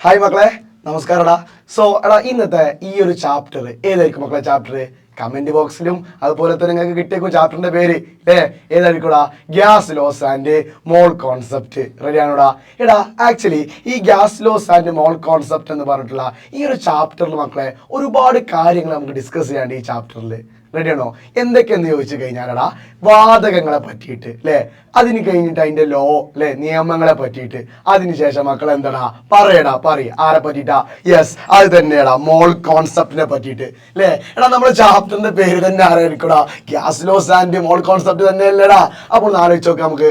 Hi മക്കളെ, നമസ്കാരടാ. എടാ ഇന്നത്തെ ഈ ഒരു ചാപ്റ്റർ ഏതായിരിക്കും മക്കളെ? ചാപ്റ്റർ കമന്റ് ബോക്സിലും അതുപോലെ തന്നെ നിങ്ങൾക്ക് കിട്ടിയേക്കും ചാപ്റ്ററിന്റെ പേര് അല്ലേ? ഏതായിരിക്കൂടാ? Gas laws and mole concept. റെഡിയാണോടാ? എടാ ആക്ച്വലി ഈ gas laws and mole concept എന്ന് പറഞ്ഞിട്ടുള്ള ഈ ഒരു ചാപ്റ്ററിൽ മക്കളെ ഒരുപാട് കാര്യങ്ങൾ നമുക്ക് ഡിസ്കസ് ചെയ്യാണ്ട് ഈ ചാപ്റ്ററിൽ. റെഡിയാണോ? എന്തൊക്കെയെന്ന് ചോദിച്ചു കഴിഞ്ഞാലടാ, വാതകങ്ങളെ പറ്റിയിട്ട് അല്ലേ, അതിന് കഴിഞ്ഞിട്ട് അതിന്റെ ലോ അല്ലെ, നിയമങ്ങളെ പറ്റിയിട്ട്, അതിനുശേഷം മക്കൾ എന്താടാ പറയ ആരെ പറ്റിയിട്ടാ? യെസ്, അത് തന്നെയാടാ, മോൾ കോൺസെപ്റ്റിനെ പറ്റിയിട്ട് അല്ലേ. എടാ നമ്മുടെ ചാപ്റ്ററിന്റെ പേര് തന്നെ ആരായിരിക്കടാ? Gas laws and mole concept തന്നെയല്ലേടാ. അപ്പോൾ ആലോചിച്ച് നോക്കാം നമുക്ക്.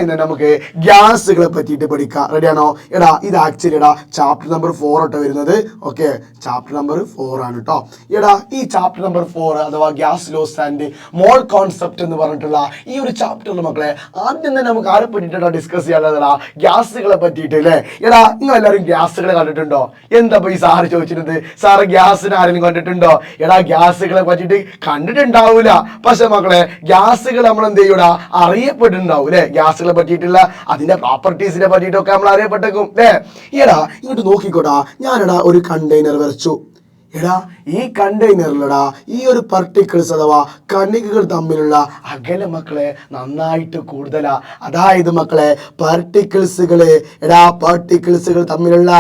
ഇന്ന് നമുക്ക് ഗ്യാസുകളെ പറ്റിയിട്ട് പഠിക്കാം. റെഡിയാണോ? എടാ ഇത് ആക്ച്വലി എടാ ചാപ്റ്റർ നമ്പർ 4 ആട്ടോ വരുന്നത്. ഓക്കെ, ചാപ്റ്റർ നമ്പർ 4 ആണ് കേട്ടോ. എടാ ഈ ചാപ്റ്റർ നമ്പർ 4 അഥവാ gas laws and mole concept എന്ന് പറഞ്ഞിട്ടുള്ള ഈ ഒരു ചാപ്റ്ററിൽ മക്കളെ ആദ്യം തന്നെ നമുക്ക് ആരെ പറ്റിയിട്ടാ ഡിസ്കസ് ചെയ്യാനുള്ളതാ? ഗ്യാസുകളെ പറ്റിയിട്ട് അല്ലേ. എടാ നിങ്ങൾ എല്ലാവരും ഗ്യാസുകളെ കണ്ടിട്ടുണ്ടോ? എന്താ ഈ സാറ് ചോദിച്ചിരുന്നത്? സാറ് ഗ്യാസിനെ ആരെങ്കിലും കണ്ടിട്ടുണ്ടോ? എടാ ഗ്യാസുകളെ പറ്റിയിട്ട് കണ്ടിട്ടുണ്ടാവൂല, പക്ഷെ മക്കളെ ഗ്യാസുകൾ നമ്മൾ എന്ത് ചെയ്യൂടാ? അറിയപ്പെട്ടിട്ടുണ്ടാവും അല്ലെ. ഗ്യാസുകളെ പറ്റിയിട്ടുള്ള അതിന്റെ പ്രോപ്പർട്ടീസിനെ പറ്റിയിട്ടൊക്കെ നമ്മൾ അറിയപ്പെട്ടേക്കും അല്ലേ. എടാ ഇങ്ങോട്ട് നോക്കിക്കോടാ, ഞാനെടാ ഒരു കണ്ടെയ്നർ വരച്ചു. എടാ ഈ കണ്ടെയ്നറിലടാ ഈ ഒരു പാർട്ടിക്കിൾസ് അഥവാ കണികകൾ തമ്മിലുള്ള അകലം മക്കളെ നന്നായിട്ട് കൂടുതലാ. അതായത് മക്കളെ പാർട്ടിക്കിൾസുകൾ തമ്മിലുള്ള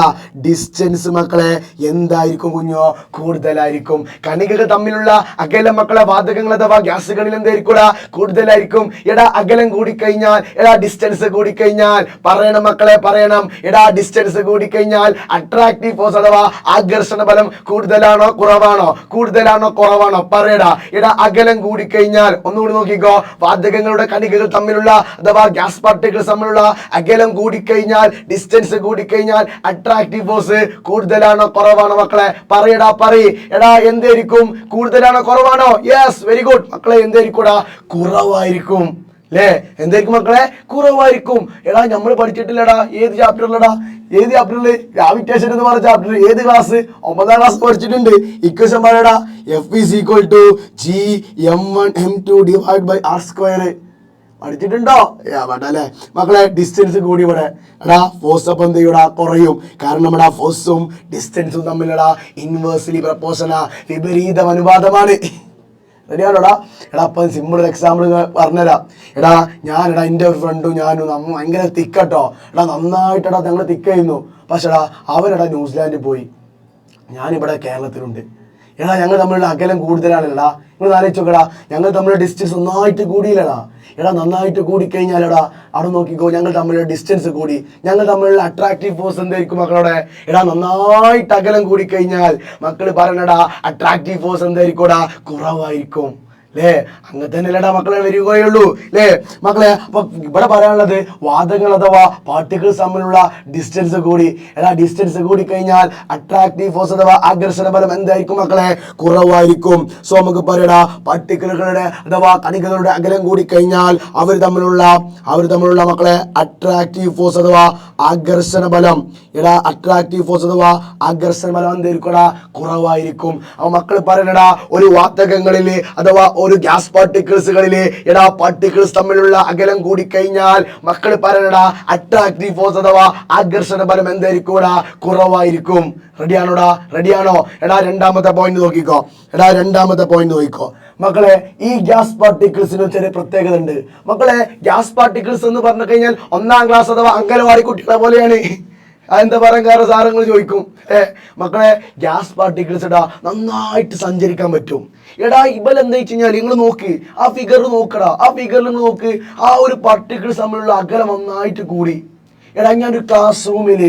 ഡിസ്റ്റൻസ് മക്കളെ എന്തായിരിക്കും കുഞ്ഞോ? കൂടുതലായിരിക്കും. കണികകൾ തമ്മിലുള്ള അകലം മക്കളെ വാതകങ്ങൾ അഥവാ ഗ്യാസുകളിൽ എന്തായിരിക്കും? കൂടുതലായിരിക്കും. എടാ അകലം കൂടിക്കഴിഞ്ഞാൽ, എടാ ഡിസ്റ്റൻസ് കൂടിക്കഴിഞ്ഞാൽ പറയണം മക്കളെ, പറയണം. എടാ ഡിസ്റ്റൻസ് കൂടിക്കഴിഞ്ഞാൽ അട്രാക്റ്റീവ് ഫോഴ്സ് അഥവാ ആകർഷണ ബലം കൂടുതലാണോ കുറവാണോ? കൂടുതലാണോ കുറവാണോ? പറയടാ. എടാ അകലം കൂടിക്കഴിഞ്ഞാൽ, ഒന്നുകൂടി നോക്കിക്കോ, വാതകങ്ങളുടെ കണികകൾ തമ്മിലുള്ള അഥവാ ഗ്യാസ് പാർട്ടിക്കിൾസ് തമ്മിലുള്ള അകലം കൂടിക്കഴിഞ്ഞാൽ, ഡിസ്റ്റൻസ് കൂടിക്കഴിഞ്ഞാൽ അട്രാക്റ്റീവ് ഫോഴ്സ് കൂടുതലാണോ കുറവാണോ? മക്കളെ പറയടാ, എടാ എന്തായിരിക്കും? കൂടുതലാണോ കുറവാണോ? യെസ്, വെരി ഗുഡ് മക്കളെ. എന്തായിരിക്കൂടാ? കുറവായിരിക്കും അല്ലേ. എന്തായിരിക്കും മക്കളെ? കുറവായിരിക്കും. എടാ നമ്മൾ പഠിച്ചിട്ടില്ലടാ, ഏത് ചാപ്റ്ററിലടാ? ഏത് ചാപ്റ്ററില്? ഗ്രാവിറ്റേഷൻ എന്ന് പറഞ്ഞ ചാപ്റ്റർ. ഏത് ക്ലാസ്? 9ാം ക്ലാസ് പഠിച്ചിട്ടുണ്ട്. ഇക്വേഷൻ പറയടാ. F = Gm1m2/r². പഠിച്ചിട്ടുണ്ടോ? അല്ലേ മക്കളെ. ഡിസ്റ്റൻസ് കൂടി ഇവിടെ എടാ ഫോഴ്സ് അപ്പം എന്ത് ചെയ്യൂടാ? കുറയും. കാരണം എടാ ഫോഴ്സും ഡിസ്റ്റൻസും തമ്മിലടാ ഇൻവേഴ്സ്ലി പ്രപ്പോർഷനാ, വിപരീത അനുപാതമാണ്. റെഡിയാണോടാ? എടാ അപ്പം സിമ്പിൾ ഒരു എക്സാമ്പിൾ പറഞ്ഞുതരാം. എടാ ഞാനെടാ എൻ്റെ ഒരു ഫ്രണ്ടും ഞാനും നമ്മ ഭയങ്കര തിക്കട്ടോ. എടാ നന്നായിട്ടെടാ ഞങ്ങൾ തിക്കായിരുന്നു. പക്ഷെ എടാ അവനെടാ ന്യൂസിലാൻഡിൽ പോയി, ഞാനിവിടെ കേരളത്തിലുണ്ട്. എടാ ഞങ്ങൾ തമ്മിലുള്ള അകലം കൂടുതലാണല്ലടാ. നിങ്ങൾ ആലോചിച്ച് നോക്കടാ, ഞങ്ങൾ തമ്മിലുള്ള ഡിസ്റ്റൻസ് നന്നായിട്ട് കൂടിയില്ലടാ. എടാ നന്നായിട്ട് കൂടിക്കഴിഞ്ഞാലടാ അവിടെ നോക്കിക്കോ, ഞങ്ങൾ തമ്മിലുള്ള ഡിസ്റ്റൻസ് കൂടി, ഞങ്ങൾ തമ്മിലുള്ള അട്രാക്റ്റീവ് ഫോഴ്സ് എന്തായിരിക്കും മക്കളോടെ? എടാ നന്നായിട്ട് അകലം കൂടിക്കഴിഞ്ഞാൽ മക്കൾ പറയണടാ അട്രാക്റ്റീവ് ഫോഴ്സ് എന്തായിരിക്കൂടാ? കുറവായിരിക്കും അല്ലേ. അങ്ങനെ തന്നെയല്ലടാ മക്കളെ വരികയുള്ളൂ അല്ലേ മക്കളെ. അപ്പൊ ഇവിടെ പറയാനുള്ളത് വാതകങ്ങൾ അഥവാ പാർട്ടിക്കിൾസ് തമ്മിലുള്ള ഡിസ്റ്റൻസ് കൂടി. എടാ ഡിസ്റ്റൻസ് കൂടി കഴിഞ്ഞാൽ അട്രാക്റ്റീവ് ഫോഴ്സ് അഥവാ ആകർഷണ ബലം എന്തായിരിക്കും മക്കളെ? കുറവായിരിക്കും. സോ നമുക്ക് പറയടാ പാർട്ടിക്കിളുകളുടെ അഥവാ കണികകളുടെ അകലം കൂടി കഴിഞ്ഞാൽ അവർ തമ്മിലുള്ള മക്കളെ അട്രാക്റ്റീവ് ഫോഴ്സ് അഥവാ ആകർഷണ ബലം, എടാ അട്രാക്റ്റീവ് ഫോഴ്സ് അഥവാ ആകർഷണ ബലം എന്തായിരിക്കും? കുറവായിരിക്കും. അപ്പൊ മക്കൾ പറയണടാ ഒരു വാതകങ്ങളില് അഥവാ ഒരു ഗ്യാസ് പാർട്ടിക്കിൾസുകളിലെ എടാ പാർട്ടിക്കിൾസ് തമ്മിലുള്ള അകലം കൂടിക്കഴിഞ്ഞാൽ മക്കൾ പറയണടാ അട്രാക്റ്റീവ് ഫോഴ്സ് അഥവാ ആകർഷണ ബലം എന്തായിരിക്കും? കുറവായിരിക്കും. റെഡിയാണോ? എടാ രണ്ടാമത്തെ പോയിന്റ് നോക്കിക്കോ. മക്കളെ ഈ ഗ്യാസ് പാർട്ടിക്കിൾസിന് ചെറിയ പ്രത്യേകത ഉണ്ട് മക്കളെ. ഗ്യാസ് പാർട്ടിക്കിൾസ് എന്ന് പറഞ്ഞു കഴിഞ്ഞാൽ 1ാം ക്ലാസ് അഥവാ അംഗനവാടി കുട്ടികളെ പോലെയാണ്. അതെന്താ പറയാൻ കാരണം സാറങ്ങൾ ചോദിക്കും. മക്കളെ ഗ്യാസ് പാർട്ടിക്കിൾസ് എടാ നന്നായിട്ട് സഞ്ചരിക്കാൻ പറ്റും. എടാ ഇവലെന്താ വെച്ച് കഴിഞ്ഞാൽ നിങ്ങൾ നോക്ക്, ആ ഫിഗറിൽ നോക്ക്, ആ ഒരു പാർട്ടിക്കിൾസ് തമ്മിലുള്ള അകലം നന്നായിട്ട് കൂടി. എടാ ഞാനൊരു ക്ലാസ് റൂമിൽ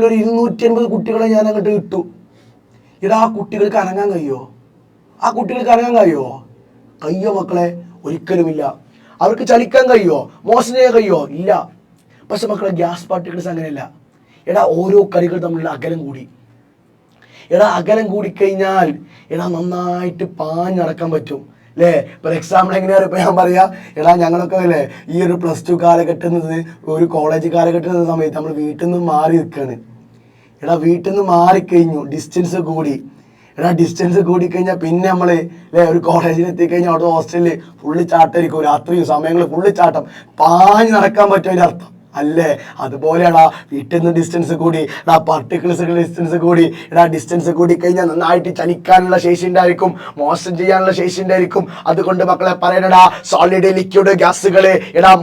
ഒരു 250 കുട്ടികളെ ഞാൻ അങ്ങോട്ട് ഇട്ടു. എടാ ആ കുട്ടികൾക്ക് അനങ്ങാൻ കഴിയോ? കയ്യോ മക്കളെ? ഒരിക്കലുമില്ല. അവർക്ക് ചലിക്കാൻ കഴിയോ? മോശം ചെയ്യാൻ കഴിയോ? ഇല്ല. പക്ഷെ മക്കളെ ഗ്യാസ് പാർട്ടിക്കിൾസ് അങ്ങനെയല്ല. എടാ ഓരോ കണികൾ തമ്മിലുള്ള അകലം കൂടി. അകലം കൂടിക്കഴിഞ്ഞാൽ നന്നായിട്ട് പാഞ്ഞടക്കാൻ പറ്റും അല്ലേ. ഫോർ എക്സാമ്പിൾ എങ്ങനെയാണ് ഇപ്പൊ ഞാൻ പറയാ, ഞങ്ങളൊക്കെ അല്ലേ ഈ ഒരു +2 കാലഘട്ടത്തിൽ ഒരു കോളേജ് കാലഘട്ടത്തിൽ സമയത്ത് നമ്മൾ വീട്ടിൽ നിന്ന് മാറി നിൽക്കുകയാണ്. വീട്ടിൽ നിന്ന് മാറിക്കഴിഞ്ഞു, ഡിസ്റ്റൻസ് കൂടി. ഡിസ്റ്റൻസ് കൂടിക്കഴിഞ്ഞാൽ പിന്നെ നമ്മൾ ഒരു കോളേജിൽ എത്തിക്കഴിഞ്ഞാൽ അവിടെ ഹോസ്റ്റലിൽ ഫുള്ള് ചാട്ടമായിരിക്കും. രാത്രിയും സമയങ്ങളിൽ ഫുള്ള് ചാട്ടം, പാഞ്ഞ് നടക്കാൻ പറ്റും അതിൻ്റെ അർത്ഥം അല്ലേ? അതുപോലെയാടാ വീട്ടിൽ നിന്ന് ഡിസ്റ്റൻസ് കൂടി, പാർട്ടിക്കിൾസുകളുടെ ഡിസ്റ്റൻസ് കൂടി, ഡിസ്റ്റൻസ് കൂടി കഴിഞ്ഞാൽ നന്നായിട്ട് ചലിക്കാനുള്ള ശേഷി ഉണ്ടായിരിക്കും, മോശം ചെയ്യാനുള്ള ശേഷി ഉണ്ടായിരിക്കും. അതുകൊണ്ട് മക്കളെ പറയണടാ, സോളിഡ്, ലിക്വിഡ്, ഗ്യാസുകള്,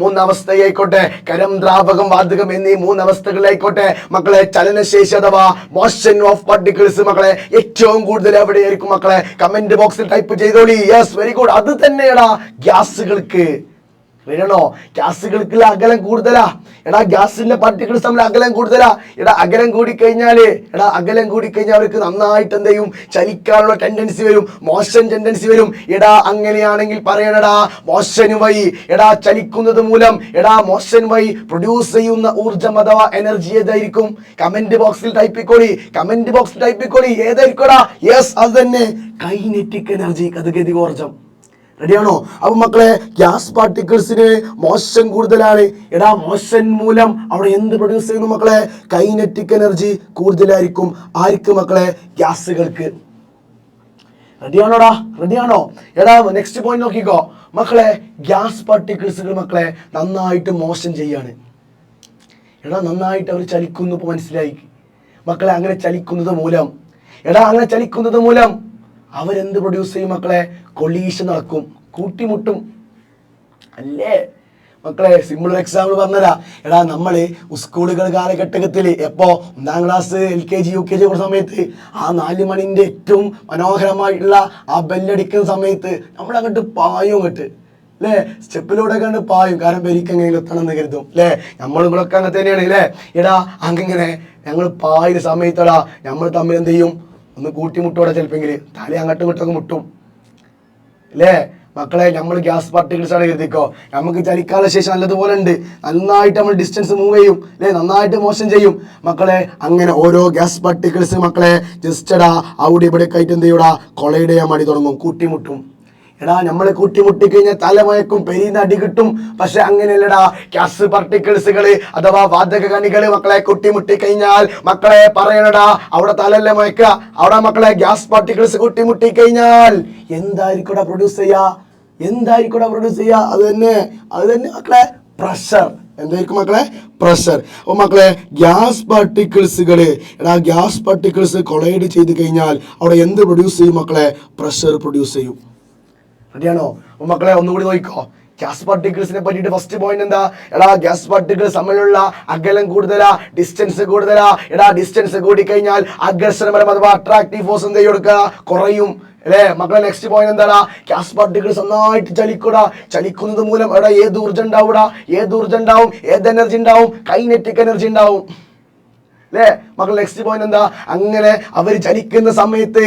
മൂന്നവസ്ഥയായിക്കോട്ടെ, ഖരം, ദ്രാവകം, വാതകം എന്നീ മൂന്നവസ്ഥകളായിക്കോട്ടെ മക്കളെ, ചലനശേഷി അഥവാ മോഷൻ ഓഫ് പാർട്ടിക്കിൾസ് മക്കളെ ഏറ്റവും കൂടുതൽ എവിടെയായിരിക്കും മക്കളെ? കമന്റ് ബോക്സിൽ ടൈപ്പ് ചെയ്തോളി. Yes, very good. അത് തന്നെയാടാ ഗ്യാസുകൾക്ക്. വേണോ? ഗ്യാസുകൾക്ക് അകലം കൂടുതലാ. ഗ്യാസിന്റെ പാർട്ടിക്കിൾസ് തമ്മിൽ അകലം കൂടുതലാ. അകലം കൂടിക്കഴിഞ്ഞാല് അവർക്ക് നന്നായിട്ട് എന്ത് ചെയ്യും? ചലിക്കാനുള്ള ടെൻഡൻസി വരും, മോഷൻ ടെൻഡൻസി വരും. അങ്ങനെയാണെങ്കിൽ പറയണടാ, മോഷൻ വഴി ചലിക്കുന്നത് മൂലം മോഷൻ വഴി പ്രൊഡ്യൂസ് ചെയ്യുന്ന ഊർജം അഥവാ എനർജി ഏതായിരിക്കും? കമന്റ് ബോക്സിൽ ടൈപ്പിക്കോളി, ഏതായിരിക്കോടാ? യെസ്, അത് തന്നെ, കൈനറ്റിക് എനർജി, ഗതികോർജം. റെഡിയാണോ? അപ്പൊ മക്കളെ, ഗ്യാസ് പാർട്ടിക്കിൾസിന് മോഷൻ കൂടുതലാണ്. മോഷൻ മൂലം അവിടെ എന്ത് പ്രൊഡ്യൂസ് ചെയ്യുന്നു മക്കളെ? കൈനറ്റിക് എനർജി കൂടുതലായിരിക്കും. ആർക്ക് മക്കളെ? ഗ്യാസുകൾക്ക്. റെഡിയാണോ? നെക്സ്റ്റ് പോയിന്റ് നോക്കിക്കോ മക്കളെ. ഗ്യാസ് പാർട്ടിക്കിൾസുകൾ മക്കളെ നന്നായിട്ട് മോഷൻ ചെയ്യാണ്. നന്നായിട്ട് അവർ ചലിക്കുന്നു. ഇപ്പൊ മനസ്സിലായി മക്കളെ? അങ്ങനെ ചലിക്കുന്നത് മൂലം അവരെന്ത് പ്രൊഡ്യൂസ് ചെയ്യും മക്കളെ? കൊളീഷൻ നടക്കും, കൂട്ടിമുട്ടും. അല്ലേ മക്കളെ? സിമ്പിൾ എക്സാമ്പിൾ പറഞ്ഞുതരാ. നമ്മള് സ്കൂളുകൾ കാലഘട്ടത്തില് എപ്പോ 1ാം ക്ലാസ്, LKG, UKG സമയത്ത് ആ 4 മണിന്റെ ഏറ്റവും മനോഹരമായിട്ടുള്ള ആ ബെല്ലടിക്കുന്ന സമയത്ത് നമ്മൾ അങ്ങോട്ട് പായും, അല്ലേ? സ്റ്റെപ്പിലൂടെ കണ്ട് പായും. കാരണം പെരിക്കെങ്കിലും എത്തണം എന്ന് കരുതും, അല്ലേ? നമ്മളിങ്ങളൊക്കെ അങ്ങനെ തന്നെയാണ്, അല്ലേ? അങ്ങനെ ഞങ്ങൾ പായുന്ന സമയത്തടാ നമ്മൾ തമ്മിൽ എന്ത് ചെയ്യും? ഒന്ന് കൂട്ടിമുട്ടോടെ, ചിലപ്പെങ്കിൽ തല അങ്ങോട്ടും ഇങ്ങോട്ടൊക്കെ മുട്ടും, അല്ലേ മക്കളെ? നമ്മൾ ഗ്യാസ് പാർട്ടിക്കിൾസ് ആണ് കരുതിക്കോ. നമുക്ക് ചലിക്കാനുള്ള ശേഷി നല്ലതുപോലെ ഉണ്ട്, നന്നായിട്ട് നമ്മൾ ഡിസ്റ്റൻസ് മൂവ് ചെയ്യും, അല്ലേ? നന്നായിട്ട് മോഷൻ ചെയ്യും മക്കളെ. അങ്ങനെ ഓരോ ഗ്യാസ് പാർട്ടിക്കിൾസ് മക്കളെ ജസ്റ്റ് അവിടെ ഇവിടെ ആയിട്ട് എന്ത് ചെയ്യൂടാ? കൊളൈഡ് ചെയ്യാൻ വേണ്ടി തുടങ്ങും, കൂട്ടിമുട്ടും. നമ്മളെ കൂട്ടിമുട്ടിക്കഴിഞ്ഞാൽ തലമയക്കും, പെരിന്ന് അടി കിട്ടും. പക്ഷെ അങ്ങനെയല്ലടാ, ഗ്യാസ് പാർട്ടിക്കിൾസുകള് അഥവാ വാതക കണികള് മക്കളെ കൂട്ടിമുട്ടിക്കഴിഞ്ഞാൽ മക്കളെ പറയണടാ, അവിടെ തലല്ലേ മയക്കുക. അവിടെ മക്കളെ ഗ്യാസ് പാർട്ടിക്കിൾസ് കൂട്ടിമുട്ടിക്കഴിഞ്ഞാൽ എന്തായിരിക്കും പ്രൊഡ്യൂസ് ചെയ്യാ? അത് തന്നെ മക്കളെ, പ്രഷർ. എന്തായിരിക്കും മക്കളെ? പ്രഷർ. അപ്പൊ മക്കളെ, ഗ്യാസ് പാർട്ടിക്കിൾസ് കൊളൈഡ് ചെയ്ത് കഴിഞ്ഞാൽ അവിടെ എന്ത് പ്രൊഡ്യൂസ് ചെയ്യും മക്കളെ? പ്രഷർ പ്രൊഡ്യൂസ് ചെയ്യും. റെഡിയാണോ? അപ്പൊ മക്കളെ ഒന്നുകൂടി നോക്കിക്കോ. ഗ്യാസ് പാർട്ടിക്കിൾസിനെ പറ്റിയിട്ട് ഫസ്റ്റ് പോയിന്റ് എന്താ? ഗ്യാസ് പാർട്ടിക്കിൾസ് തമ്മിലുള്ള അകലം കൂടുതലാ, ഡിസ്റ്റൻസ് കൂടുതലാ. ഡിസ്റ്റൻസ് കൂടിക്കഴിഞ്ഞാൽ ആകർഷണപരം അഥവാ അട്രാക്റ്റീവ് ഫോഴ്സ് എന്ത് കൊടുക്കുക? കുറയും, അല്ലേ മക്കളെ? നെക്സ്റ്റ് പോയിന്റ് എന്താടാ? ഗ്യാസ് പാർട്ടിക്കിൾസ് നന്നായിട്ട് ചലിക്കുന്നത് മൂലം ഏത് ഊർജ്ജം ഉണ്ടാവും? ഏത് എനർജി ഉണ്ടാവും? കൈനറ്റിക് എനർജി ഉണ്ടാവും, അല്ലേ മക്കൾ? നെക്സ്റ്റ് പോയിന്റ് എന്താ? അങ്ങനെ അവർ ചലിക്കുന്ന സമയത്ത്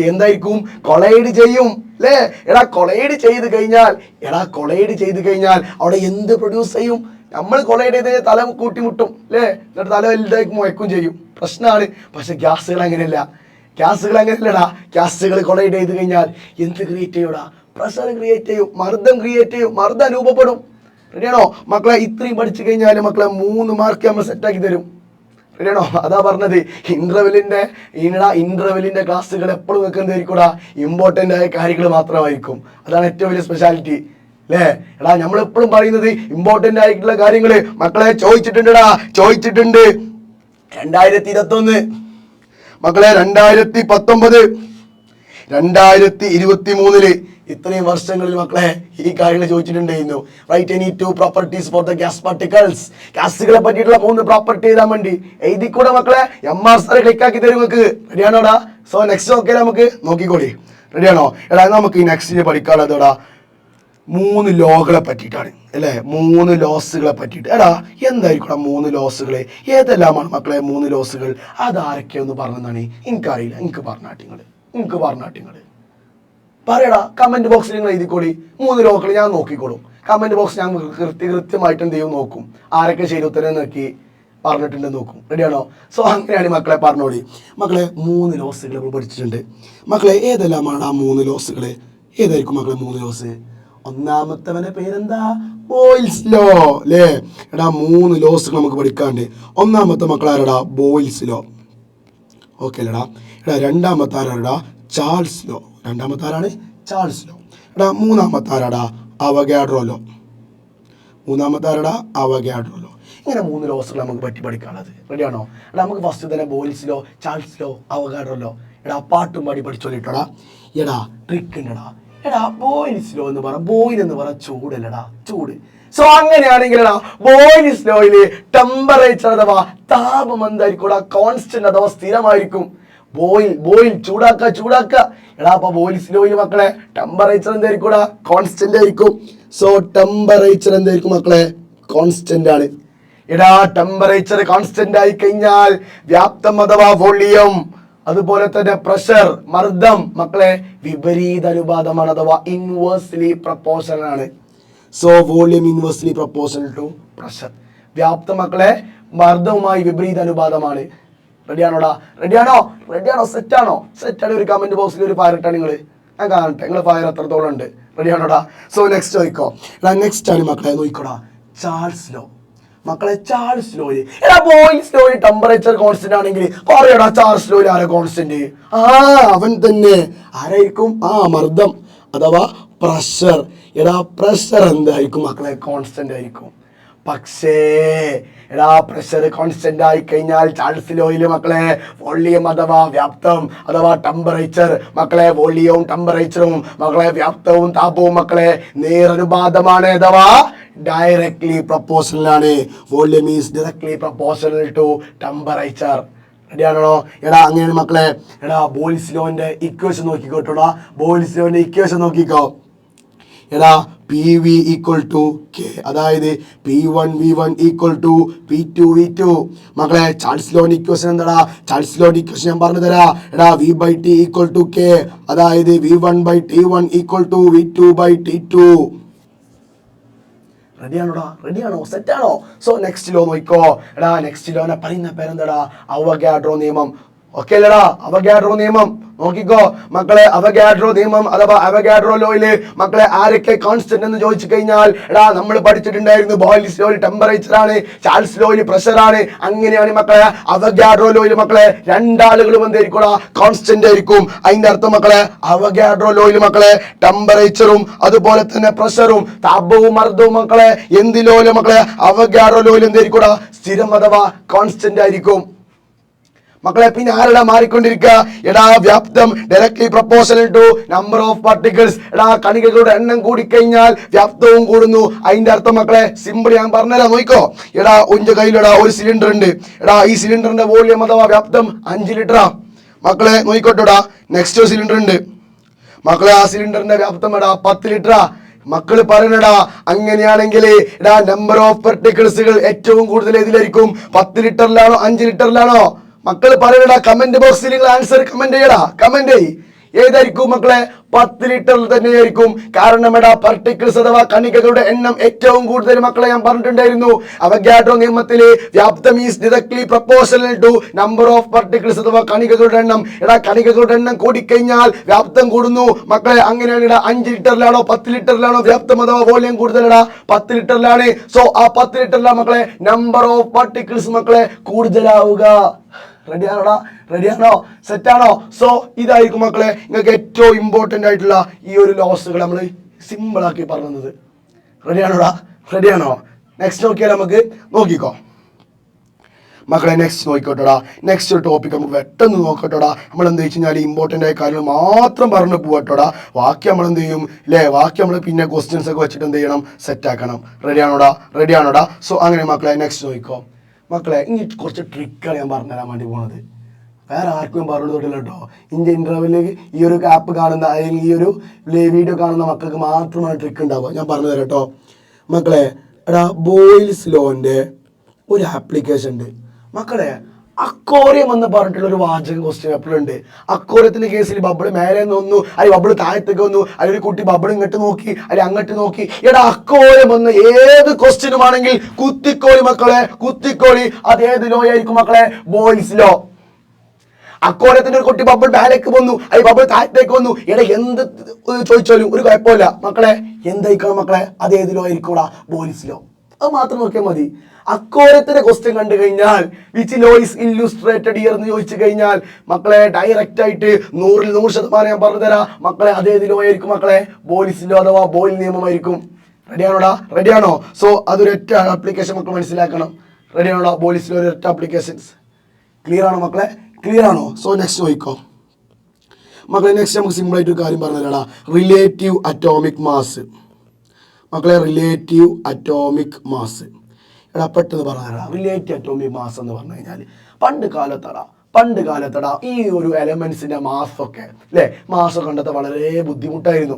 എന്തായിരിക്കും? കൊളൈഡ് ചെയ്യും, അല്ലേ? കൊളൈഡ് ചെയ്ത് കഴിഞ്ഞാൽ അവിടെ എന്ത് പ്രൊഡ്യൂസ് ചെയ്യും? നമ്മൾ കൊളൈഡ് ചെയ്ത് തല കൂട്ടിമുട്ടും, അല്ലേ? എന്നിട്ട് തല വലുതായി മുഴക്കും ചെയ്യും, പ്രശ്നമാണ്. പക്ഷെ ഗ്യാസുകൾ അങ്ങനെയല്ലടാ. ഗ്യാസുകൾ കൊളൈഡ് ചെയ്ത് കഴിഞ്ഞാൽ എന്ത് ക്രിയേറ്റ് ചെയ്യൂടാ? പ്രഷർ ക്രിയേറ്റ് ചെയ്യും, മർദ്ദം രൂപപ്പെടും. റെഡിയാണോ മക്കളെ? ഇത്രയും പഠിച്ചു കഴിഞ്ഞാൽ മക്കളെ 3 മാർക്ക് നമ്മൾ സെറ്റാക്കി തരും. റെഡിയാണോ? അതാ പറഞ്ഞത്, ഇന്റർവെല്ലിന്റെ ക്ലാസ്സുകൾ എപ്പോഴും വെക്കുന്നതായിരിക്കൂടാ ഇമ്പോർട്ടൻ്റ് ആയ കാര്യങ്ങൾ മാത്രമായിരിക്കും. അതാണ് ഏറ്റവും വലിയ സ്പെഷ്യാലിറ്റി, അല്ലേ? നമ്മളെപ്പോഴും പറയുന്നത് ഇമ്പോർട്ടൻ്റ് ആയിട്ടുള്ള കാര്യങ്ങള് മക്കളെ ചോദിച്ചിട്ടുണ്ട്. 2021 മക്കളെ, 2019, 2023 ഇത്രയും വർഷങ്ങളിൽ മക്കളെ ഈ കാര്യങ്ങൾ ചോദിച്ചിട്ടുണ്ടായിരുന്നു. Right any 2 properties for the gas particles. ഗ്യാസുകളെ പറ്റിയിട്ടുള്ള 3 പ്രോപ്പർട്ടി എഴുതാൻ വേണ്ടി എഴുതിക്കൂടെ മക്കളെ? MR സാർ ക്ലിക്കാക്കി തരും നിങ്ങൾക്ക്. റെഡിയാണോടാ? സോ നെക്സ്റ്റ് നോക്കിയാൽ നമുക്ക് നോക്കിക്കോളി. റെഡിയാണോ? നമുക്ക് ഈ നെക്സ്റ്റ് പഠിക്കാനുള്ളതോടാ 3 ലോകളെ പറ്റിയിട്ടാണ്, അല്ലേ? 3 ലോസുകളെ പറ്റിയിട്ട്. എന്തായിരിക്കും 3 ലോസുകൾ? ഏതെല്ലാമാണ് മക്കളെ 3 ലോസുകൾ? അതാരൊക്കെയൊന്ന് പറഞ്ഞതാണ്? എനിക്കറിയില്ല. എനിക്ക് പറഞ്ഞാട്ടിങ്ങൾ പറയടാ. കമന്റ് ബോക്സിൽ നിങ്ങൾ എഴുതിക്കോളി. 3 ലോകൾ ഞാൻ നോക്കിക്കോളും. കമന്റ് ബോക്സ് ഞാൻ കൃത്യമായിട്ട് എന്ത് ചെയ്യും നോക്കും, ആരൊക്കെ ശരി ഉത്തരം നോക്കി പറഞ്ഞിട്ടുണ്ടെന്ന് നോക്കും. റെഡിയാണോ? സോ അങ്ങനെയാണ് മക്കളെ, പറഞ്ഞോളി. മക്കളെ 3 ലോസുകൾ നമ്മൾ പഠിച്ചിട്ടുണ്ട്. മക്കളെ ഏതെല്ലാമാണ് ആ 3 ലോസുകൾ? ഏതായിരിക്കും മക്കളെ 3 ലോസ്? ഒന്നാമത്തവന്റെ പേരെന്താ? ബോയിൽസ് ലോ, അല്ലേ? 3 ലോസുകൾ നമുക്ക് പഠിക്കാണ്ട്. ഒന്നാമത്തെ മക്കളാരടാ? Boils law. ഓക്കെ അല്ലടാ? രണ്ടാമത്തെ ആരാടാ? Charles law. രണ്ടാമത്തെ ആരാണ്? Charles law. മൂന്നാമത്തെ ആരാടാ? Avogadro law. മൂന്നാമത്തെ ആരടാ അവഗാഡ്രോ ലോ. ഇങ്ങനെ 3 ലോസുകൾ നമുക്ക് പറ്റി പഠിക്കാനുള്ളത്. റെഡിയാണോ? എടാ നമുക്ക് ഫസ്റ്റ് തന്നെ Boyle's law, Charles law, Avogadro law എടാ പാട്ടും പാടി പഠിച്ചോളിട്ടടാ. എടാ ട്രിക്ക് ഉണ്ടടാ. എടാ ബോയിൽസ് ലോ എന്ന് പറ, ബോയിൽ എന്ന് പറ ചൂടല്ലടാ, ചൂട്. സോ അങ്ങനെയാണെങ്കിൽ ബോയിൽസ് ലോയില് ടെമ്പറേച്ചർ അഥവാ താപം എന്തായിരിക്കും? കോൺസ്റ്റന്റ് അഥവാ സ്ഥിരമായിരിക്കും. ബോയിൽ ചൂടാക്ക. എടാ അപ്പൊ ബോയിൽസ് ലോയിൽ മക്കളെ ടെമ്പറേച്ചർ എന്തായിരിക്കും? കോൺസ്റ്റന്റ് ആയിരിക്കും. സോ ടെമ്പറേച്ചർ എന്തായിരിക്കും മക്കളെ? കോൺസ്റ്റന്റ് ആണ്. എടാ ടെമ്പറേച്ചർ കോൺസ്റ്റന്റ് ആയി കഴിഞ്ഞാൽ വ്യാപ്തം അഥവാ വോളിയം, അതുപോലെ തന്നെ പ്രഷർ മർദ്ദം മക്കളെ വിപരീത അനുപാതമാണ് അഥവാ ഇൻവേഴ്സ്ലി പ്രപ്പോർഷണൽ ആണ്. So volume inversely proportional to pressure. വ്യാപ്തം മക്കളെ മർദ്ദവുമായി വിപരീത അനുപാതമാണ്. റെഡിയാണോടാ? റെഡിയാണോ? സെറ്റാണോ? ഒരു കമന്റ് ബോക്സിൽ ഒരു ഫയർ ഇട്ടാണ് നിങ്ങൾ. ഞാൻ കാണട്ടെ നിങ്ങൾ ഫയർ എത്രത്തോളം ഉണ്ട്. റെഡിയാണോടാ? സോ നെക്സ്റ്റ് നോക്കോ. നെക്സ്റ്റ് ആണ് മക്കളെ നോക്കോടാ, ചാൾസ് ലോ. മക്കളെ ചാൾസ് ലോയിൽ എടാ ബോയിൽസ് ലോയിൽ ടെമ്പറേച്ചർ കോൺസ്റ്റന്റ് ആണെങ്കിൽ പറയടാ ചാൾസ് ലോയിൽ ആരാ കോൺസ്റ്റന്റ്? അവൻ തന്നെ. ആരായിരിക്കും? മർദ്ദം അഥവാ പ്രഷർ. എടാ പ്രഷർ എന്തായിരിക്കും മക്കളെ? കോൺസ്റ്റന്റ് ആയിരിക്കും. പക്ഷേ എടാ പ്രഷർ കോൺസ്റ്റന്റ് ആയി കഴിഞ്ഞാൽ ചാൾസ് ലോയില് മക്കളെ വോളിയം അഥവാ വ്യാപ്തം അഥവാ ടെമ്പറേച്ചർ മക്കളെ വോളിയവും ടെമ്പറേച്ചറും മക്കളെ വ്യാപ്തവും താപവും മക്കളെ നേരനുപാതമാണ് അഥവാ ഡയറക്ട്ലി പ്രപ്പോർഷണൽ ആണ്. Volume is directly proportional to temperature. റെഡിയാണോ? എടാ അങ്ങനെയാണ് മക്കളെ. എടാ ബോയിൽസ് ലോന്റെ ഇക്വേഷൻ നോക്കിക്കോട്ടോടാ. ബോയിൽസ് ലോന്റെ ഇക്വേഷൻ നോക്കിക്കോ. എടാ P V equal to K, അതായത് P1 V1 equal to P2 V2. മക്കളെ ചാൾസ് ലോന്റെ ഇക്വേഷൻ എന്താടാ? ചാൾസ് ലോന്റെ ഇക്വേഷൻ ഞാൻ പറഞ്ഞു തരാ. എടാ V/T ഈക്വൽ ടു കെ, അതായത് V1/T1 ഈക്വൽ ടു V2/T2. റെഡിയാണോ? സെറ്റാണോ? സോ നെക്സ്റ്റ് ലോ നോക്കോ. എടാ നെക്സ്റ്റ് ലോനെ പറയുന്ന പേരെന്താടാ? അവഗാഡ്രോ നിയമം. ഓക്കെ അല്ലടാ? അവഗാഡ്രോ നിയമം നോക്കിക്കോ മക്കളെ. അവഗാഡ്രോ നിയമം അഥവാ അവഗാഡ്രോ ലോയില് മക്കളെ ആരൊക്കെ കോൺസ്റ്റന്റ് എന്ന് ചോദിച്ചു കഴിഞ്ഞാൽ എടാ നമ്മൾ പഠിച്ചിട്ടുണ്ടായിരുന്നു ബോയിൽസ് ലോയിൽ ടെമ്പറേച്ചർ ആണ്, ചാൾസ് ലോയിൽ പ്രഷർ ആണ്. അങ്ങനെയാണ് മക്കളെ അവഗാഡ്രോ ലോയിൽ മക്കളെ രണ്ടാളുകളും എന്തായിരിക്കും? കോൺസ്റ്റന്റ് ആയിരിക്കും. അതിന്റെ അർത്ഥം മക്കളെ അവഗാഡ്രോ ലോയിൽ മക്കളെ ടെമ്പറേച്ചറും അതുപോലെ തന്നെ പ്രഷറും താപവും മർദ്ദവും മക്കളെ എന്ത് ലോയില് മക്കളെ? അവഗാഡ്രോ ലോയിൽ എന്തായിരിക്കും? സ്ഥിരം അഥവാ കോൺസ്റ്റന്റ് ആയിരിക്കും മക്കളെ. പിന്നെ ആരെടാ മാറിക്കൊണ്ടിരിക്കുക? എടാ വ്യാപ്തം directly proportional to number of particles. എടാ കണികകളുടെ എണ്ണം കൂടിക്കഴിഞ്ഞാൽ വ്യാപ്തവും കൂടുന്നു. അതിന്റെ അർത്ഥം മക്കളെ സിമ്പിൾ ഞാൻ പറഞ്ഞുതരാം നോക്കോ. എടാ ഉഞ്ച കയ്യിലെടാ ഒരു സിലിണ്ടർ ഉണ്ട്. എടാ ഈ സിലിണ്ടറിന്റെ വോളിയം അഥവാ വ്യാപ്തം 5 ലിറ്ററാ മക്കളെ. നോക്കിക്കോട്ടെടാ നെക്സ്റ്റ് സിലിണ്ടർ ഉണ്ട് മക്കളെ. ആ സിലിണ്ടറിന്റെ വ്യാപ്തം എടാ 10 ലിറ്ററാ. മക്കള് പറയണടാ അങ്ങനെയാണെങ്കിൽ എടാ നമ്പർ ഓഫ് പാർട്ടിക്കിൾസുകൾ ഏറ്റവും കൂടുതൽ ഏതിലായിരിക്കും? 10 ലിറ്ററിലാണോ 5 ലിറ്ററിലാണോ? മക്കള് പറയണടാ. കമന്റ് ബോക്സിൽ നിങ്ങൾ ആൻസർ കമന്റ് ചെയ്യടാ. കമന്റ് ചെയ്. ഏതായിരിക്കും മക്കളെ? 10 ലിറ്ററിൽ തന്നെയായിരിക്കും. കാരണം എടാ പാർട്ടിക്കിൾസ് അഥവാ കണികകളുടെ എണ്ണം ഏറ്റവും കൂടുതൽ മക്കളെ ഞാൻ പറഞ്ഞിട്ടുണ്ടായിരുന്നു. അവഗാഡ്രോ നിയമത്തില് വ്യാപ്തം is directly proportional to number of particles അഥവാ കണികകളുടെ എണ്ണം. എടാ കണികകളുടെ എണ്ണം കൂടിക്കഴിഞ്ഞാൽ വ്യാപ്തം കൂടുന്നു മക്കളെ. അങ്ങനെയാണ് എടാ 5 ലിറ്ററിലാണോ 10 ലിറ്ററിലാണോ വ്യാപ്തം അഥവാ വോളിയം കൂടുതലെടാ? 10 ലിറ്ററിലാണ്. സോ ആ 10 ലിറ്ററിലാണ് മക്കളെ നമ്പർ ഓഫ് പാർട്ടിക്കിൾസ് മക്കളെ കൂടുതലാവുക. റെഡിയാണോ? സെറ്റാണോ? സോ ഇതായിരിക്കും മക്കളെ നിങ്ങൾക്ക് ഏറ്റവും ഇമ്പോർട്ടൻ്റ് ആയിട്ടുള്ള ഈ ഒരു ലോസുകൾ നമ്മൾ സിമ്പിൾ ആക്കി പറഞ്ഞത്. റെഡിയാണോ? നെക്സ്റ്റ് നോക്കിയാൽ നമുക്ക് നോക്കിക്കോ മക്കളെ. നെക്സ്റ്റ് നോക്കിക്കോട്ടോടാ. നെക്സ്റ്റ് ടോപ്പിക് നമുക്ക് പെട്ടെന്ന് നോക്കട്ടോടാ. നമ്മൾ എന്താ വെച്ച് കഴിഞ്ഞാൽ ഇമ്പോർട്ടൻ്റ് ആയ കാര്യങ്ങൾ മാത്രം പറഞ്ഞു പോകട്ടോടാ. ബാക്കി നമ്മൾ എന്ത് ചെയ്യും അല്ലേ? ബാക്കി നമ്മൾ പിന്നെ ക്വസ്റ്റ്യൻസ് ഒക്കെ വെച്ചിട്ട് എന്ത് ചെയ്യണം? സെറ്റ് ആക്കണം. റെഡിയാണോടാ? സോ അങ്ങനെ മക്കളെ നെക്സ്റ്റ് നോക്കിക്കോ മക്കളെ. ഇനി കുറച്ച് ട്രിക്കാണ് ഞാൻ പറഞ്ഞുതരാൻ വേണ്ടി പോണത്. വേറെ ആർക്കും പറഞ്ഞു തൊട്ടില്ല കേട്ടോ. ഇന്ത്യ ഇന്റർവ്യൂവിൽ ഈ ഒരു ആപ്പ് കാണുന്ന അല്ലെങ്കിൽ ഈ ഒരു വീഡിയോ കാണുന്ന മക്കൾക്ക് മാത്രമാണ് ട്രിക്ക് ഉണ്ടാവുക. ഞാൻ പറഞ്ഞു തരാം കേട്ടോ മക്കളെ. എടാ ബോയിൽസ് ലോന്റെ ഒരു ആപ്ലിക്കേഷൻ ഉണ്ട് മക്കളെ. അക്വേറിയം എന്ന് പറഞ്ഞിട്ടുള്ള ഒരു വാചക ക്വസ്റ്റ്യൻ എപ്പോഴുണ്ട്. അക്വേറിയത്തിന്റെ കേസിൽ ബബിള് മേലെ നിന്നു, അല്ലെങ്കിൽ ബബിള് താഴത്തേക്ക് വന്നു, അല്ലെങ്കിൽ കുട്ടി ബബിൾ ഇങ്ങോട്ട് നോക്കി, അല്ലെങ്കിൽ അങ്ങോട്ട് നോക്കി. എടാ അക്വേറിയം എന്ന് ഏത് ക്വസ്റ്റ്യനും ആണെങ്കിൽ കുത്തിക്കോളി മക്കളെ, കുത്തിക്കോളി. അത് ഏത് ലോ ആയിരിക്കും മക്കളെ? Boils law. അക്വേറിയത്തിന്റെ ഒരു കുട്ടി ബബിൾ മേലേക്ക് വന്നു, അല്ലെങ്കിൽ ബബിൾ താഴത്തേക്ക് വന്നു. എടാ എന്ത് ചോദിച്ചാലും ഒരു കുഴപ്പമില്ല മക്കളെ. എന്തായിക്കണം മക്കളെ? അത് ഏത് ലോ ആയിരിക്കും? Boils law. അത് മാത്രം നോക്കിയാൽ മതി. അക്വേറിയത്തിന്റെ ക്വസ്റ്റ്യൻ കണ്ടു കഴിഞ്ഞാൽ which law is illustrated here എന്ന് ചോദിച്ചു കഴിഞ്ഞാൽ മക്കളെ ഡയറക്റ്റ് ആയിട്ട് 100% ഞാൻ പറഞ്ഞു തരാം മക്കളെ. അതേത് ലോ ആയിരിക്കും മക്കളെ? ബോയിൽസ് ലോ അഥവാ ബോയിൽ നിയമമായിരിക്കും. റെഡിയാണോ? സോ അതൊരൊറ്റ ആപ്ലിക്കേഷൻ മക്കൾ മനസ്സിലാക്കണം. റെഡിയാണോടാ? ബോളിസിലെ ഒരൊറ്റ ആപ്ലിക്കേഷൻസ്. ക്ലിയർ ആണോ മക്കളെ? ക്ലിയർ ആണോ? സോ നെക്സ്റ്റ് നോക്കിക്കോ മക്കളെ. നെക്സ്റ്റ് നമുക്ക് സിമ്പിൾ ആയിട്ട് ഒരു കാര്യം പറഞ്ഞുതരാടാ. Relative atomic mass. മക്കളെ റിലേറ്റീവ് അറ്റോമിക് മാസ് എടാ പെട്ടെന്ന് പറഞ്ഞുതരാം. റിലേറ്റീവ് അറ്റോമിക് മാസ് എന്ന് പറഞ്ഞു കഴിഞ്ഞാൽ പണ്ട് കാലത്തടാ ഈ ഒരു എലമെന്റ്സിന്റെ മാസൊക്കെ അല്ലേ, മാസം കണ്ടെത്താൻ വളരെ ബുദ്ധിമുട്ടായിരുന്നു.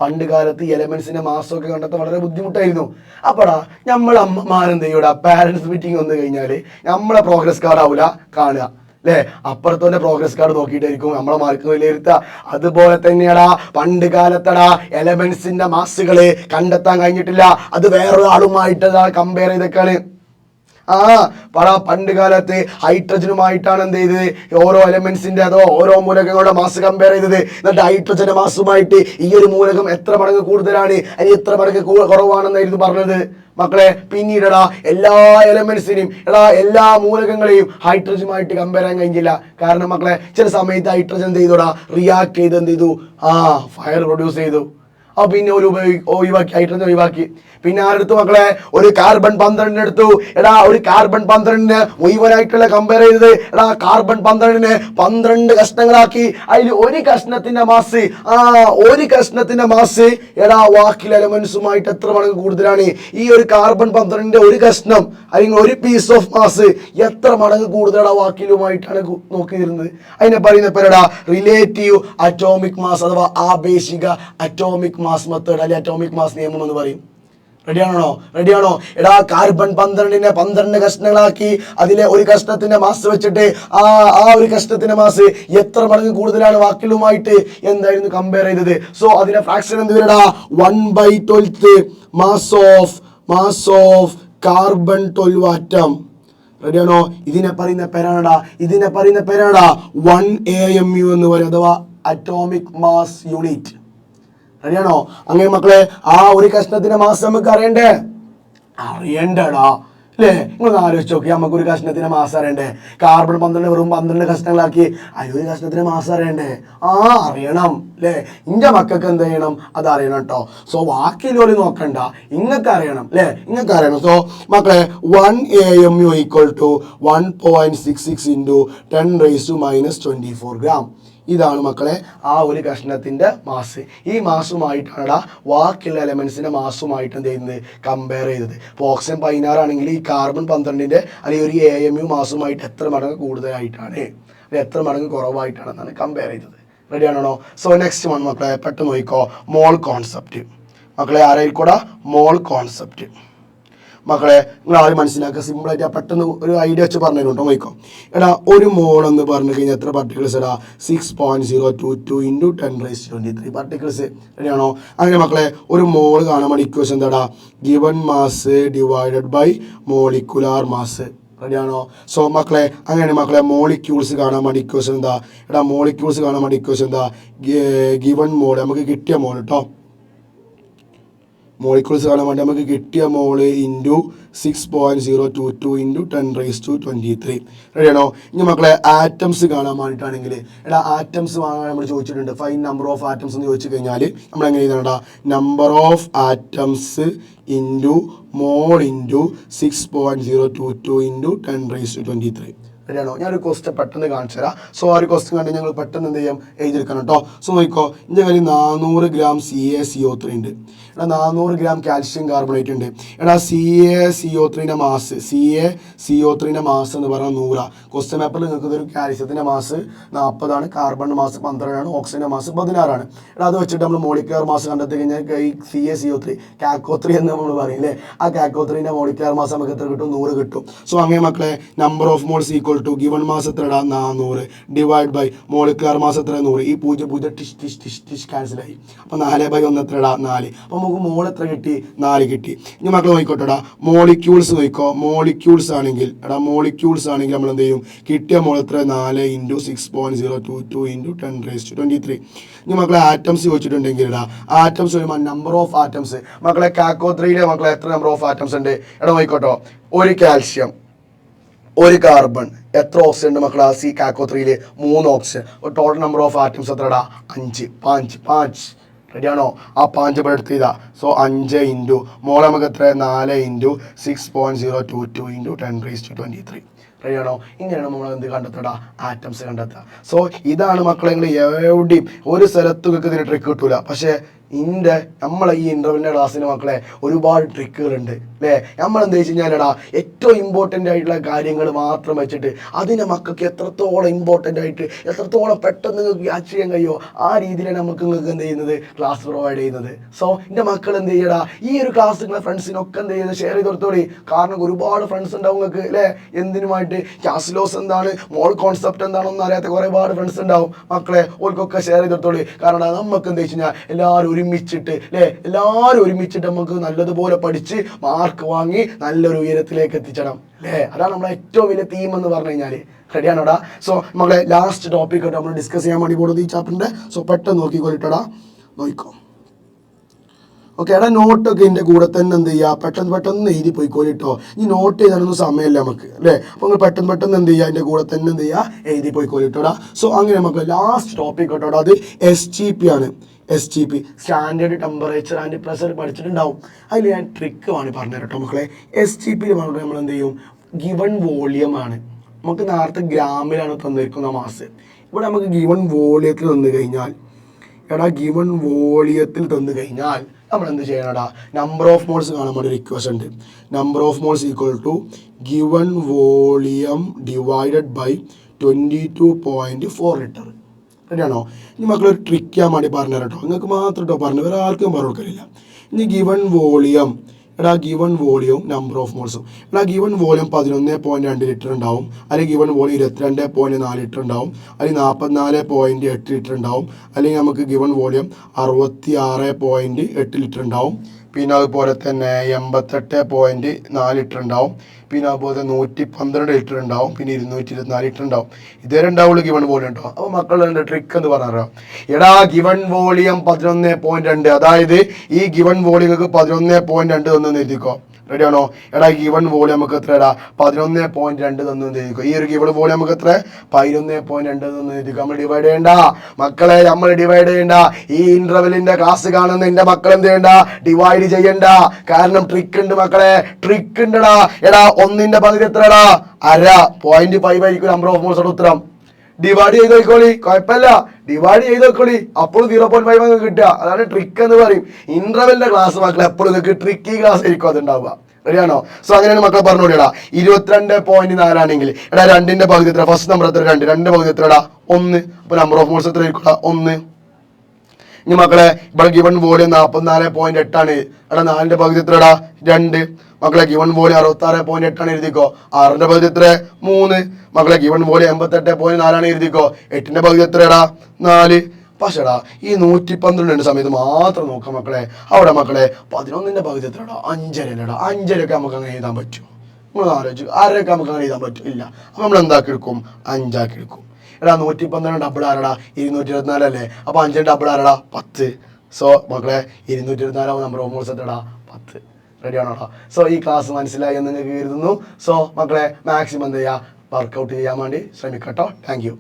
പണ്ട് കാലത്ത് ഈ എലമെന്റ്സിന്റെ മാസമൊക്കെ കണ്ടെത്താൻ വളരെ ബുദ്ധിമുട്ടായിരുന്നു. അപ്പടാ നമ്മളെ അമ്മമാരെന്ത് ചെയ്യൂടാ, പാരന്റ്സ് മീറ്റിംഗ് വന്നു കഴിഞ്ഞാല് നമ്മളെ പ്രോഗ്രസ് കാർഡ് ആവൂല കാണുക അല്ലേ, അപ്പുറത്തെ പ്രോഗ്രസ് കാർഡ് നോക്കിയിട്ടായിരിക്കും നമ്മളെ മാർക്ക് വിലയിരുത്തുക. അതുപോലെ തന്നെയാടാ പണ്ട് കാലത്തടാ എലമെന്റ്സിന്റെ മാസുകള് കണ്ടെത്താൻ കഴിഞ്ഞിട്ടില്ല. അത് വേറൊരാളുമായിട്ട് കമ്പയർ ചെയ്തൊക്കെയാണ്. പണ്ട് കാലത്ത് ഹൈഡ്രജനുമായിട്ടാണ് എന്ത് ചെയ്തത്, ഓരോ എലമെന്റ്സിന്റെ ഓരോ മൂലകങ്ങളുടെ മാസ് കമ്പയർ ചെയ്തത്. എന്നിട്ട് ഹൈഡ്രജന്റെ മാസുമായിട്ട് ഈ ഒരു മൂലകം എത്ര മടങ്ങ് കൂടുതലാണ്, അതിന് എത്ര മടങ്ങ് കുറവാണെന്നായിരുന്നു പറഞ്ഞത് മക്കളെ. പിന്നീട് എല്ലാ എലമെന്റ്സിനെയും എല്ലാ മൂലകങ്ങളെയും ഹൈഡ്രജനുമായിട്ട് കമ്പയർ ചെയ്യാൻ കഴിഞ്ഞില്ല. കാരണം മക്കളെ ചില സമയത്ത് ഹൈഡ്രജൻ എന്ത് ചെയ്തോടാ, റിയാക്ട് ചെയ്ത് എന്ത് ചെയ്തു, ഫയർ പ്രൊഡ്യൂസ് ചെയ്തു. പിന്നെ ഒരു ഒഴിവാക്കി, ഹൈഡ്രജൻ ഒഴിവാക്കി. പിന്നെ ആരെടുത്തു മക്കളെ, ഒരു കാർബൺ 12 എടുത്തു. ഒരു കാർബൺ 12 മുഴുവനായിട്ടുള്ള കമ്പയർ ചെയ്തത്. കാർബൺ 12 12 കഷ്ണങ്ങളാക്കി. അതിൽ ഒരു കഷ്ണത്തിന്റെ മാസ് വാക്കിലെ എലമെന്റ്സുമായിട്ട് എത്ര മടങ്ങ് കൂടുതലാണ്. ഈ ഒരു കാർബൺ 12 ഒരു കഷ്ണം അല്ലെങ്കിൽ ഒരു പീസ് ഓഫ് മാസ് എത്ര മടങ്ങ് കൂടുതലാ വാക്കിലുമായിട്ടാണ് നോക്കിയിരുന്നത്. അതിനെ പറയുന്ന പേരടാ റിലേറ്റീവ് അറ്റോമിക് മാസ് അഥവാ ആപേക്ഷിക അറ്റോമിക് മാസ് മെത്തേഡ് അല്ലെങ്കിൽ അറ്റോമിക് മാസ് നിയമം എന്ന് പറയും. റെഡിയാണോ? കാർബൺ 12 12 കഷ്ണങ്ങളാക്കി. അതിലെ ഒരു കഷ്ണത്തിന്റെ മാസ് വെച്ചിട്ട് ആ ഒരു കഷ്ണത്തിന്റെ മാസ് എത്ര മടങ്ങ് കൂടുതലാണ് വാക്കിലുമായിട്ട് എന്തായിരുന്നു കമ്പയർ ചെയ്തത്. സോ അതിന്റെ ഫ്രാക്ഷൻ എന്ത് വരടാ, 1/12 മാസ് ഓഫ് കാർബൺ 12 ആറ്റം. റെഡിയാണോ? ഇതിനെ പറയുന്ന പേരാണടാ 1 AMU എന്ന് പറയും, അഥവാ അറ്റോമിക് മാസ് യൂണിറ്റ്. അറിയാണോ? അങ്ങനെ മക്കളെ ആ ഒരു കഷ്ണത്തിന്റെ മാസ് നമുക്ക് അറിയണ്ടടാ അല്ലേ. നിങ്ങളൊന്ന് ആലോചിച്ച് നോക്കി, നമുക്ക് ഒരു കഷ്ണത്തിന്റെ മാസ് അറിയണ്ടേ? കാർബൺ 12 വെറും 12 കഷ്ണങ്ങളാക്കി. അതിലൊരു കഷ്ണത്തിന്റെ മാസ് അറിയണ്ടേ? അറിയണം അല്ലേ. ഇന്റെ മക്കൾക്ക് എന്ത് ചെയ്യണം, അത് അറിയണം കേട്ടോ. സോ ബാക്കിയുള്ളവര് നോക്കണ്ട, ഇങ്ങക്ക് അറിയണം അല്ലേ, ഇങ്ങക്ക് അറിയണം. സോ മക്കളെ 1 AMU = 1.66 × 10⁻⁻24 ഗ്രാം. ഇതാണ് മക്കളെ ആ ഒരു കഷ്ണത്തിന്റെ മാസ്. ഈ മാസുമായിട്ടാണ് ബാക്കിയുള്ള എലമെന്റ്സിന്റെ മാസുമായിട്ട് എന്ത് ചെയ്യുന്നത്, കമ്പയർ ചെയ്തത്. ഇപ്പോൾ ഓക്സിജൻ 16 ആണെങ്കിൽ ഈ കാർബൺ 12 അല്ലെങ്കിൽ ഒരു AMU മാസുമായിട്ട് എത്ര മടങ്ങ് കൂടുതലായിട്ടാണ്, എത്ര മടങ്ങ് കുറവായിട്ടാണെന്നാണ് കമ്പയർ ചെയ്തത്. റെഡിയാണോ? സോ നെക്സ്റ്റ് വൺ മക്കളെ പെട്ടെന്ന് നോക്കിക്കോ, മോൾ കോൺസെപ്റ്റ്. മക്കളെ ആരായിക്കോടാ, മോൾ കോൺസെപ്റ്റ്. മക്കളെ നിങ്ങൾ ആദ്യം മനസ്സിലാക്കുക, സിമ്പിളായിട്ട് പെട്ടെന്ന് ഒരു ഐഡിയ വെച്ച് പറഞ്ഞു കേട്ടോ. നോക്കിക്കോ, ഒരു മോൾ എന്ന് പറഞ്ഞു കഴിഞ്ഞാൽ എത്ര പാർട്ടിക്കിൾസ് 6.022 × 10⁻23 പാർട്ടിക്കിൾസ്. റെഡിയാണോ? അങ്ങനെ മക്കളെ ഒരു മോൾ കാണാൻ വേണ്ടി ഇക്വേഷൻ എന്താടാ, given mass divided by molecular mass. റെഡിയാണോ? സോ മക്കളെ അങ്ങനെ മക്കളെ മോളിക്യൂൾസ് കാണാൻ വേണ്ടി ഇക്വേഷൻ എന്താ, മോളിക്യൂൾസ് കാണാൻ വേണ്ടി ഇക്വേഷൻ എന്താ, ഗിവൺ മോൾ നമുക്ക് കിട്ടിയ മോൾ കേട്ടോ. മോളിക്യൂൾസ് കാണാൻ വേണ്ടി നമുക്ക് കിട്ടിയ മോള് ഇൻറ്റു 6.022 × 10⁻23. റെഡിയാണോ? ഇനി മക്കളെ ആറ്റംസ് കാണാൻ വേണ്ടിയിട്ടാണെങ്കിൽ ആറ്റംസ് വാങ്ങാൻ നമ്മൾ ചോദിച്ചിട്ടുണ്ട്. ഫൈൻ നമ്പർ ഓഫ് ആറ്റംസ് എന്ന് ചോദിച്ചു കഴിഞ്ഞാൽ നമ്മൾ എങ്ങനെ എഴുതണം, number of atoms into mole into 6.022 × 10⁻23. റെഡിയാണോ? ഞാനൊരു ക്വസ്റ്റ്യൻ പെട്ടെന്ന് കാണിച്ചു തരാം. സോ ആ ഒരു ക്വസ്റ്റ്യൻ കണ്ട് ഞങ്ങൾ പെട്ടെന്ന് എന്ത് ചെയ്യാം, എഴുതിയെടുക്കണം കേട്ടോ. സോ നോക്കിക്കോ, ഇതിൻ്റെ കാര്യം 400 ഗ്രാം CaCO3 ഉണ്ട്. 400 ഗ്രാം കാൽഷ്യം കാർബണേറ്റ് ഉണ്ട്. CaCO3ൻ്റെ മാസ് എന്ന് പറഞ്ഞാൽ 100. ക്വസ്റ്റ്യൻ പേപ്പറിൽ നിങ്ങൾക്ക് ഒരു കാൽഷ്യത്തിൻ്റെ മാസ് 40, കാർബണിൻ്റെ മാസ് 12, ഓക്സിജൻ്റെ മാസ് 16. അത് വെച്ചിട്ട് നമ്മൾ മോളിക്കുലർ മാസ് കണ്ടെത്തി കഴിഞ്ഞാൽ ഈ CaCO3 കാക്കോ3 എന്ന് നമ്മൾ പറയും അല്ലേ, ആ കാക്കോ3ൻ്റെ മോളിക്കുലർ മാസ് നമുക്ക് എത്ര കിട്ടും, 100 കിട്ടും. സോ അങ്ങനെ മക്കളെ number of moles equal to given mass എത്രടാ, 400 ഡിവൈഡ് ബൈ മോളിക്കുലർ മാസ് എത്ര, 100. ഈ 0 ടിഷ് ക്യാൻസലായി. അപ്പോൾ 4/1 എത്രടാ, 4. അപ്പോൾ നമുക്ക് മോൾ എത്ര കിട്ടി, 4 കിട്ടി. ഇനി മക്കൾ നോക്കിക്കോട്ടെടാ, മോളിക്യൂൾസ് നോക്കിക്കോ. മോളിക്യൂൾസ് ആണെങ്കിൽ നമ്മൾ എന്ത് ചെയ്യും, കിട്ടിയ മോൾ എത്ര, 4 × 6.022 × 10⁻23. ഇനി മക്കളെ ആറ്റംസ് ചോദിച്ചിട്ടുണ്ടെങ്കിൽ ആറ്റംസ് നമ്പർ ഓഫ് ആറ്റംസ് മക്കളെ കാക്കോ3യിലെ മക്കളെ എത്ര നമ്പർ ഓഫ് ആറ്റംസ് ഉണ്ട്, നോക്കിക്കോട്ടോ. ഒരു കാൽഷ്യം, ഒരു കാർബൺ, എത്ര ഓക്സിജൻ ഉണ്ട് മക്കളെ, കാക്കോ3യിൽ 3 oxygen. Total number of atoms എത്രടാ, 5. റെഡിയാണോ? ആ 5 ഇവിടെ എടുത്ത് ചെയ്താ. സോ 5 ഇൻറ്റു മോളെ നമുക്ക് എത്ര 4 ഇൻറ്റു 6.022 ഇൻറ്റു 10⁻23. റെഡിയാണോ? ഇങ്ങനെയാണ് നമ്മൾ എന്ത് കണ്ടെത്തടാ ആറ്റംസ് കണ്ടെത്തുക. സോ ഇതാണ് മക്കളെ നിങ്ങൾ എവിടെയും ഒരു സ്ഥലത്തും നിങ്ങൾക്ക് ഇതിന് ട്രിക്ക് കിട്ടൂല. പക്ഷേ നമ്മളെ ഈ ഇന്റർവെല്ലിന്റെ ക്ലാസ്സിന് മക്കളെ ഒരുപാട് ട്രിക്കുകളുണ്ട് അല്ലേ. നമ്മൾ എന്താ വെച്ച് കഴിഞ്ഞാലടാ ഏറ്റവും ഇമ്പോർട്ടൻ്റ് ആയിട്ടുള്ള കാര്യങ്ങൾ മാത്രം വെച്ചിട്ട് അതിനെ മക്കൾക്ക് എത്രത്തോളം ഇമ്പോർട്ടൻ്റ് ആയിട്ട് എത്രത്തോളം പെട്ടെന്ന് നിങ്ങൾക്ക് ക്യാച്ച് ചെയ്യാൻ കഴിയുമോ ആ രീതിയിലാണ് നിങ്ങൾക്ക് എന്ത് ചെയ്യുന്നത് ക്ലാസ് പ്രൊവൈഡ് ചെയ്യുന്നത്. സോ എൻ്റെ മക്കൾ എന്ത് ചെയ്യടാ ഈ ഒരു ക്ലാസ് നിങ്ങളെ ഫ്രണ്ട്സിനൊക്കെ എന്ത് ചെയ്യുന്നത് ഷെയർ ചെയ്ത് കൊടുത്തോളി. കാരണം ഒരുപാട് ഫ്രണ്ട്സ് ഉണ്ടാവും നിങ്ങൾക്ക് അല്ലേ. എന്തിനുമായിട്ട് ക്യാഷ് ലോസ് എന്താണ് മോൾ കോൺസെപ്റ്റ് എന്താണെന്ന് അറിയാത്ത ഒരുപാട് ഫ്രണ്ട്സ് ഉണ്ടാവും മക്കളെ. ഓർക്കൊക്കെ ഷെയർ ചെയ്ത് കൊടുത്തോളി. കാരണം നമുക്ക് എന്താ വെച്ച് കഴിഞ്ഞാൽ എല്ലാവരും ഒരുമിച്ചിട്ട് അല്ലേ എല്ലാവരും ഒരുമിച്ചിട്ട് നമുക്ക് നല്ലതുപോലെ പഠിച്ച് മാർക്ക് വാങ്ങി നല്ലൊരു ഉയരത്തിലേക്ക് എത്തിച്ചണം അല്ലേ. അതാണ് നമ്മളെ ഏറ്റവും വലിയ തീം എന്ന് പറഞ്ഞു കഴിഞ്ഞാൽ. റെഡിയാണോടാ? സോ നമ്മളെ ലാസ്റ്റ് ടോപ്പിക് ആയിട്ട് നമ്മൾ ഡിസ്കസ് ചെയ്യാൻ വേണ്ടി പോകുന്നത് ഈ ചാപ്റ്ററിൻ്റെ. സോ പെട്ടെന്ന് നോക്കിക്കോളിട്ടടാ, നോക്കിക്കോ. ഓക്കെ എടാ നോട്ടൊക്കെ ഇതിൻ്റെ കൂടെ തന്നെ എന്ത് ചെയ്യുക പെട്ടെന്ന് എഴുതി പോയിക്കോളിട്ടോ. ഈ നോട്ട് ചെയ്താലൊന്നും സമയമില്ല നമുക്ക് അല്ലേ. അപ്പോൾ നിങ്ങൾ പെട്ടെന്ന് എന്ത് ചെയ്യുക അതിൻ്റെ കൂടെ തന്നെ എന്ത് ചെയ്യുക എഴുതി പോയിക്കോളിട്ടോടാ. സോ അങ്ങനെ നമുക്ക് ലാസ്റ്റ് ടോപ്പിക് കേട്ടോടാ അത് STP ആണ്. STP standard temperature and pressure പഠിച്ചിട്ടുണ്ടാവും. അതിൽ ഞാൻ ട്രിക്ക് ആണ് പറഞ്ഞു കേട്ടോ മക്കളെ. STP പറഞ്ഞിട്ട് നമ്മൾ എന്ത് ചെയ്യും ഗിവൺ വോളിയം ആണ്. നമുക്ക് നേരത്തെ ഗ്രാമിലാണ് തന്നിരിക്കുന്ന മാസ്. ഇവിടെ നമുക്ക് ഗിവൺ വോളിയത്തിൽ തന്നു കഴിഞ്ഞാൽ ഗിവൺ വോളിയത്തിൽ തന്നു കഴിഞ്ഞാൽ നമ്മൾ എന്ത് ചെയ്യണടാ നമ്പർ ഓഫ് മോൾസ് കാണാൻ വേണ്ടി ഒരു ഇക്വേഷൻ ഉണ്ട്. Number of moles equal to given volume divided by 22.4 litre. റെഡിയാണോ? ഇനി മക്കളൊരു ട്രിക്ക് ചെയ്യാൻ വേണ്ടി പറഞ്ഞു കേട്ടോ. നിങ്ങൾക്ക് മാത്രം കേട്ടോ പറഞ്ഞു, വേറെ ആർക്കും പറഞ്ഞു കൊടുക്കില്ല. ഇനി given volume given volume number of മോൾസും ഗിവൺ വോളിയം 11.2 ലിറ്റർ ഉണ്ടാവും. അല്ലെങ്കിൽ ഗിവൺ വോളിയം 22.4 ലിറ്റർ ഉണ്ടാവും. അല്ലെങ്കിൽ 44.8 ലിറ്റർ ഉണ്ടാവും. അല്ലെങ്കിൽ നമുക്ക് ഗിവൺ വോളിയം 66.8 ലിറ്റർ ഉണ്ടാവും. പിന്നെ അതുപോലെ തന്നെ 88.4 ലിറ്റർ ഉണ്ടാവും. പിന്നെ അതുപോലെ 112 ലിറ്റർ ഉണ്ടാവും. പിന്നെ 224 ലിറ്റർ ഉണ്ടാവും. ഇതേ ഉണ്ടാവുള്ളൂ ഗിവൺ വോളിയം കേട്ടോ. അപ്പോൾ മക്കളുടെ ട്രിക്ക് എന്ന് പറഞ്ഞാൽ ഗിവൺ വോളിയം 11.2 അതായത് ഈ ഗിവൺ വോളിയം 11.2 തന്നു എഴുതിക്കോ. റെഡിയാണോ? ഗിവൺ വോളിയം നമുക്ക് എത്ര 11.2 തന്നു എഴുതിക്കോ. ഈ ഒരു ഗിവൺ വോളിയം നമുക്ക് എത്ര 11.2 തന്നു എഴുതിക്കോ. നമ്മൾ ഡിവൈഡ് ചെയ്യണ്ട മക്കളെ, നമ്മൾ ഡിവൈഡ് ചെയ്യണ്ട. ഈ ഇന്റർവെല്ലിന്റെ ക്ലാസ് കാണുന്ന എന്റെ മക്കൾ എന്ത് ചെയ്യണ്ട ഡിവൈഡ് ചെയ്യണ്ട. കാരണം ട്രിക്ക് ഉണ്ട് മക്കളെ, ട്രിക്ക് ഉണ്ടടാ. ഒന്നിന്റെ പകുതി എത്രടാ 0.5 ആയിരിക്കും നമ്പർ ഓഫ് മോൾസ് ഉത്തരം. ഡിവൈഡ് ചെയ്ത് നോക്കോളി, കുഴപ്പമില്ല ഡിവൈഡ് ചെയ്ത് നോക്കോളി. അപ്പോൾ 0.5 കിട്ടുക. അതാണ് ട്രിക്ക് എന്ന് പറയും. ഇന്റർവെല്ലിന്റെ ക്ലാസ് മക്കളെ എപ്പോഴും നിങ്ങൾക്ക് ട്രിക്കി ക്ലാസ് ആയിരിക്കും അതുണ്ടാവുക. റെഡിയാണോ? സോ അങ്ങനെയാണ് മക്കളെ പറഞ്ഞോളിടാ. 22.4 ആണെങ്കിൽ 2ന്റെ പകുതി എത്ര? ഫസ്റ്റ് നമ്പർ എത്ര? 2. 2 പകുതി എത്രടാ 1. അപ്പോൾ നമ്പർ ഓഫ് മോൾസ് എത്ര ആയിരിക്കും 1. ഇനി മക്കളെ ഇവിടെ ഗിവൺ വോളിയം 44.8 ആണ്. 4ന്റെ പകുതി എത്രടാ 2. മക്കളെ ഗിവൺ വോളിയം 66.8 ആണ് എഴുതിക്കോ. 6ന്റെ പകുതി എത്ര 3. മക്കളെ ഗിവൺ വോളിയം 88.4 ആണ് എഴുതിക്കോ. 8ന്റെ പകുതി എത്രടാ 4. പക്ഷേടാ ഈ 112 സമയത്ത് മാത്രം നോക്കാം മക്കളെ. അവിടെ മക്കളെ 11ന്റെ പകുതി എത്രടാ 5.5. 5.5 നമുക്ക് അങ്ങനെ എഴുതാൻ പറ്റും? നമ്മൾ ആലോചിച്ചു 6.5 നമുക്ക് അങ്ങനെ എഴുതാൻ പറ്റും? ഇല്ല. അപ്പൊ നമ്മൾ എന്താക്കി എടുക്കും 5 ആക്കി എടുക്കും. 112 ഡബിൾ ആരടാ 224 അല്ലേ. അപ്പൊ 5 ഡബിൾ ആരടാ 10. സോ മക്കളെ 224 നമ്പർ ഓഫ് മോൾസ് എത്രടാ 10. റെഡിയാണോടാ? സോ ഈ ക്ലാസ് മനസ്സിലായി എന്ന് നിങ്ങൾക്ക് കരുതുന്നു. സോ മക്കളെ മാക്സിമം എന്ത് ചെയ്യുക വർക്കൗട്ട് ചെയ്യാൻ വേണ്ടി ശ്രമിക്കട്ടോ. Thank you.